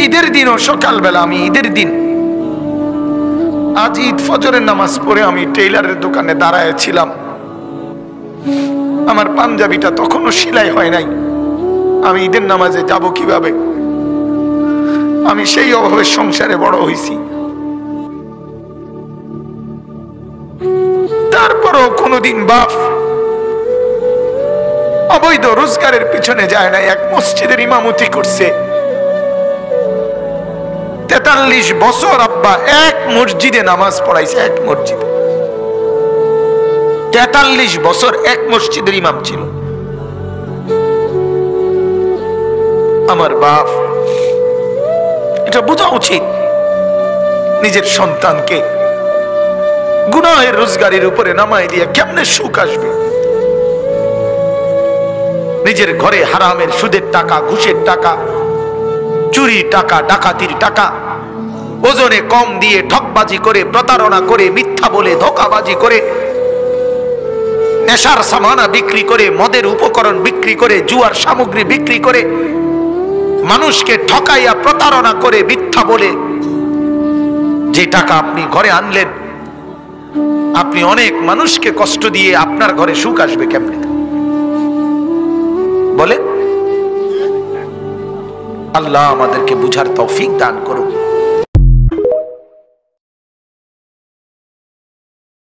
ঈদের দিনও সকালবেলা, আমি ঈদের দিন আজ ঈদ ফজরের নামাজ পড়ে আমি টেইলারের দোকানে দাঁড়ায় ছিলাম। আমার পাঞ্জাবিটা তখনও সেলাই হয় নাই। আমি ঈদের নামাজে যাব কিভাবে? আমি সেই অভাবের সংসারে বড় হয়েছি। তারপরও কোনোদিন বাপ অবৈধ রোজগারের পিছনে যায় না। এক মসজিদের ইমামতি করছে 43 বছর। আব্বা এক মসজিদে নামাজ পড়াইছে, এক মসজিদে 43 বছর এক মসজিদের ইমাম ছিল আমার বাপ। এটা বোঝা উচিত নিজের সন্তানকে গুনাহের রোজগারের উপরে নামাই দিয়ে কেমনে সুখ আসবে? নিজের ঘরে হারামের সুদের টাকা, ঘুষের টাকা, চুরির টাকা, ডাকাতির টাকা, ওজনে কম দিয়ে ঠকবাজি করে, প্রতারণা করে, মিথ্যা বলে, ধোঁকাবাজি করে, নেশার সামানা বিক্রি করে, মদের উপকরণ বিক্রি করে, জুয়ার সামগ্রী বিক্রি করে, মানুষকে ঠকাইয়া প্রতারণা করে, মিথ্যা বলে যে টাকা আপনি ঘরে আনলেন, আপনি অনেক মানুষকে কষ্ট দিয়ে আপনার ঘরে সুখ আসবে কেমনে বলে? আল্লাহ আমাদেরকে বুঝার তৌফিক দান করুন।